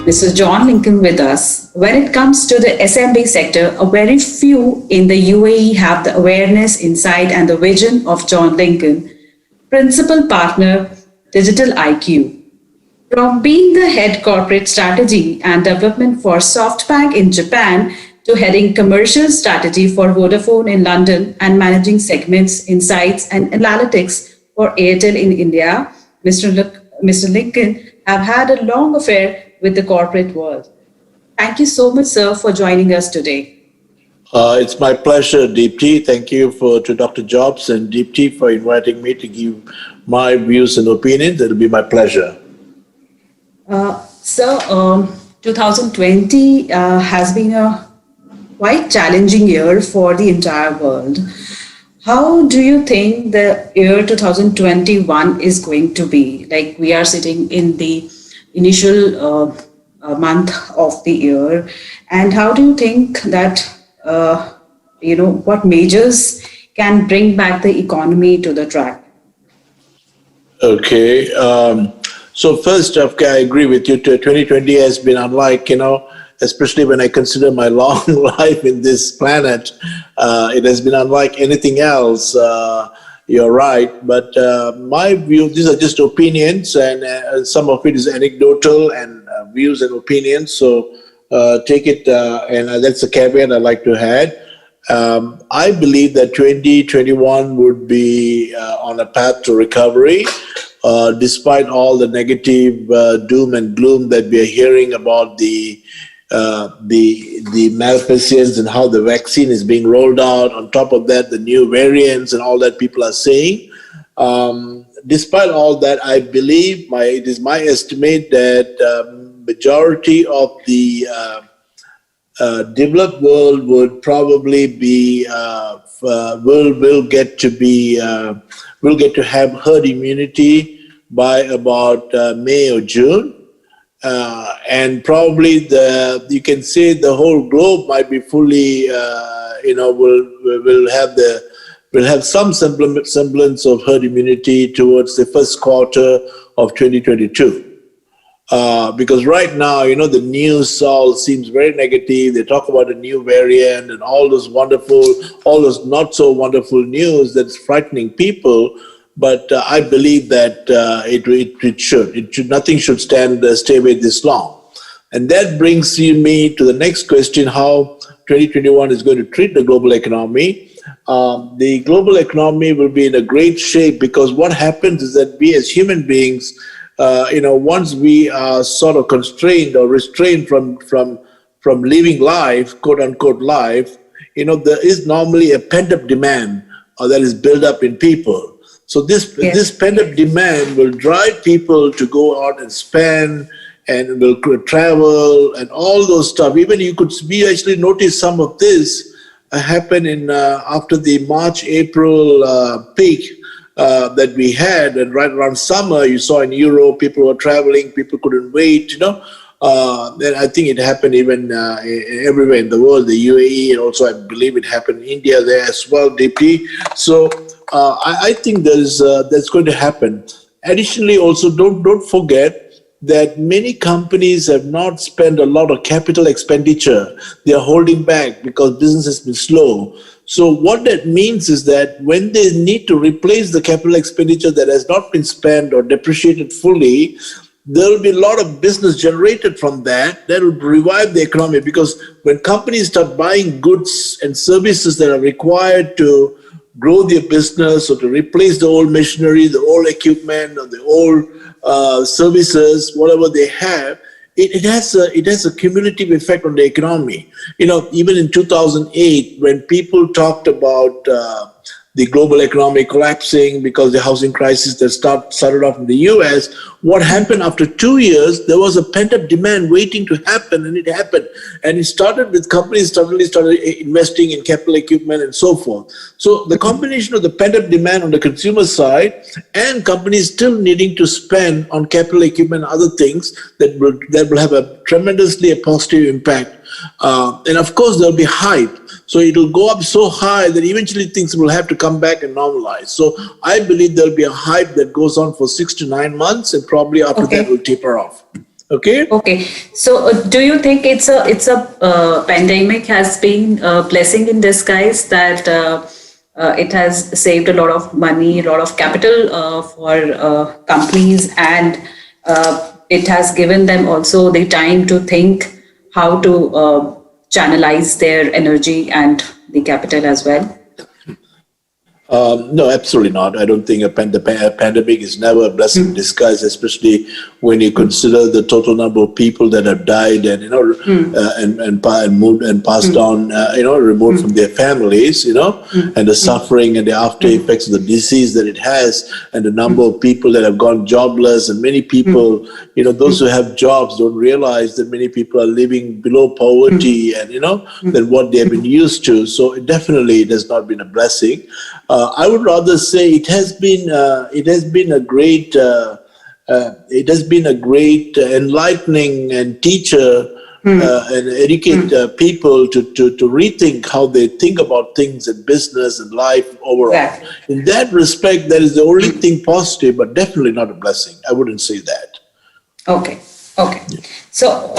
Mr. John Lincoln with us. When it comes to the SMB sector, a very few in the UAE have the awareness, insight, and the vision of John Lincoln, principal partner, Digital IQ. From being the head corporate strategy and development for SoftBank in Japan to heading commercial strategy for Vodafone in London and managing segments, insights, and analytics for Airtel in India, Mr. Lincoln have had a long affair with the corporate world. Thank you so much, sir, for joining us today. It's my pleasure, Deepti. Thank you to Dr. Jobs and Deepti for inviting me to give my views and opinions. It'll be my pleasure. Sir, 2020 has been a quite challenging year for the entire world. How do you think the year 2021 is going to be? Like, we are sitting in the initial month of the year, and how do you think that what measures can bring back the economy to the track? Okay. So first, I agree with you. 2020 has been unlike, especially when I consider my long life in this planet, it has been unlike anything else. You're right. But my view, these are just opinions, and some of it is anecdotal and views and opinions. So take it, and that's a caveat I like to add. I believe that 2021 would be on a path to recovery. Despite all the negative doom and gloom that we are hearing about the malfeasance and how the vaccine is being rolled out, on top of that, the new variants and all that people are saying. Despite all that, I believe it is my estimate that majority of the developed world would probably be will get to have herd immunity by about May or June, and probably you can say the whole globe might be fully will have some semblance of herd immunity towards the first quarter of 2022. Because right now, the news all seems very negative. They talk about a new variant and all those not so wonderful news that's frightening people. But I believe that nothing should stay away this long. And that brings me to the next question: how 2021 is going to treat the global economy. The global economy will be in a great shape, because what happens is that we as human beings, once we are sort of constrained or restrained from living life, quote unquote life, there is normally a pent-up demand that is built up in people. So this pent-up demand will drive people to go out and spend, and will travel and all those stuff. Even we actually noticed some of this happen in after the March-April peak that we had, and right around summer, you saw in Europe, people were traveling, people couldn't wait, Then I think it happened even everywhere in the world, the UAE, and also I believe it happened in India there as well, DP. So I think that's going to happen. Additionally, also don't forget that many companies have not spent a lot of capital expenditure. They are holding back because business has been slow. So what that means is that when they need to replace the capital expenditure that has not been spent or depreciated fully, there will be a lot of business generated from that will revive the economy. Because when companies start buying goods and services that are required to grow their business or to replace the old machinery, the old equipment, or the old services, whatever they have, it has a cumulative effect on the economy. Even in 2008, when people talked about the global economy collapsing because the housing crisis that started off in the US, what happened after 2 years, there was a pent-up demand waiting to happen, and it happened. And it started with companies suddenly started investing in capital equipment and so forth. So the combination of the pent-up demand on the consumer side and companies still needing to spend on capital equipment and other things that will have a tremendously positive impact. And of course, there'll be hype. So it'll go up so high that eventually things will have to come back and normalize. So I believe there'll be a hype that goes on for 6 to 9 months, and probably after that will taper off. Okay. Okay. So, do you think it's a pandemic has been a blessing in disguise that it has saved a lot of money, a lot of capital for companies, and it has given them also the time to think how to channelize their energy and the capital as well? No, absolutely not. I don't think a pandemic is never a blessing in disguise, especially when you consider the total number of people that have died and and moved and passed on, removed from their families, and the suffering and the after effects of the disease that it has, and the number of people that have gone jobless, and many people, those who have jobs don't realize that many people are living below poverty and than what they have been used to. So it has not been a blessing. I would rather say it has been a great enlightening and teacher and educate people to rethink how they think about things in business and life overall. Exactly. In that respect, that is the only thing positive, but definitely not a blessing. I wouldn't say that. Okay. Okay. So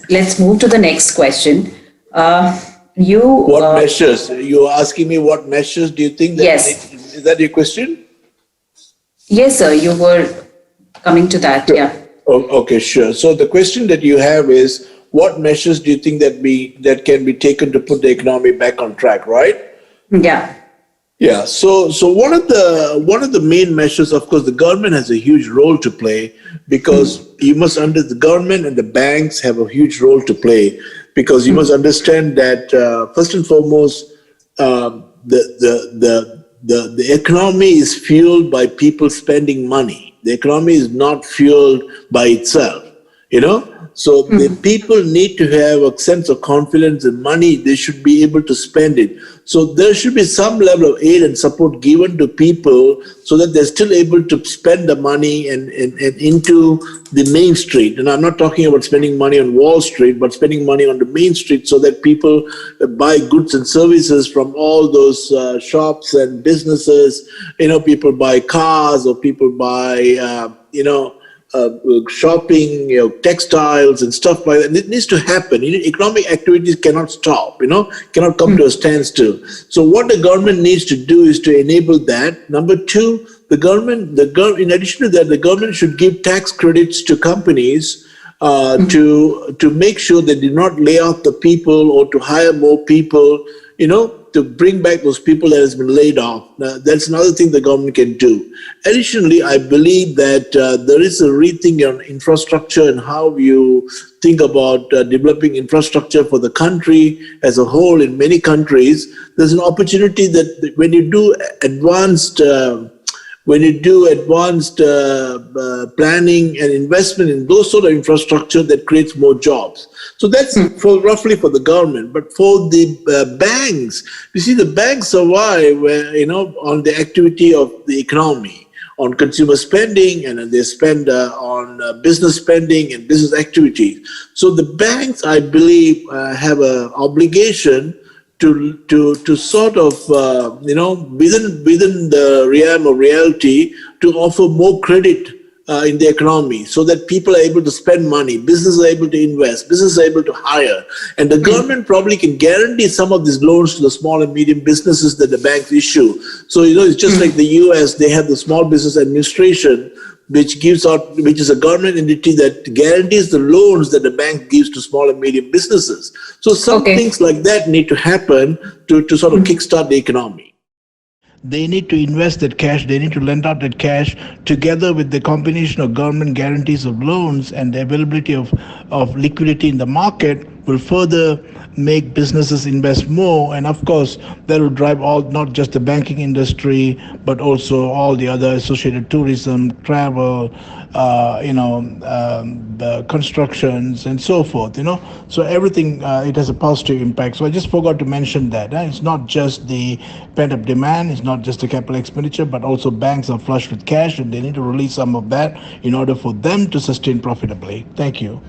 let's move to the next question. What measures? You're asking me what measures do you think that Yes. is that your question? Yes, sir. You were coming to that. Yeah. Oh, okay, sure. So the question that you have is, what measures do you think that can be taken to put the economy back on track, right? Yeah. Yeah. So one of the main measures, of course, the government has a huge role to play, because the government and the banks have a huge role to play, because you must understand that first and foremost, the economy is fueled by people spending money. The economy is not fueled by itself, So the people need to have a sense of confidence in money. They should be able to spend it. So there should be some level of aid and support given to people so that they're still able to spend the money and into the main street. And I'm not talking about spending money on Wall Street, but spending money on the main street so that people buy goods and services from all those shops and businesses. People buy cars, or people buy, shopping, textiles and stuff like that. It needs to happen. Economic activities cannot stop, cannot come to a standstill. So what the government needs to do is to enable that. Number two, in addition to that, the government should give tax credits to companies to make sure they do not lay off the people, or to hire more people, to bring back those people that has been laid off. Now, that's another thing the government can do. Additionally, I believe that there is a rethink on infrastructure and how you think about developing infrastructure for the country as a whole. In many countries, there's an opportunity that when you do advanced planning and investment in those sort of infrastructure, that creates more jobs. So that's roughly for the government. But for the banks, you see, the banks survive on the activity of the economy, on consumer spending, and they spend on business spending and business activity. So the banks, I believe, have an obligation to sort of within the realm of reality, to offer more credit in the economy, so that people are able to spend money, businesses are able to invest, businesses are able to hire, and the government probably can guarantee some of these loans to the small and medium businesses that the banks issue. So it's just like the US, they have the Small Business Administration, which is a government entity that guarantees the loans that the bank gives to small and medium businesses. So some things like that need to happen to sort of kickstart the economy. They need to invest that cash, they need to lend out that cash, together with the combination of government guarantees of loans and the availability of liquidity in the market will further make businesses invest more. And of course, that will drive not just the banking industry, but also all the other associated tourism, travel, the constructions and so forth, So everything, it has a positive impact. So I just forgot to mention that. It's not just the pent-up demand, it's not just the capital expenditure, but also banks are flush with cash and they need to release some of that in order for them to sustain profitably. Thank you.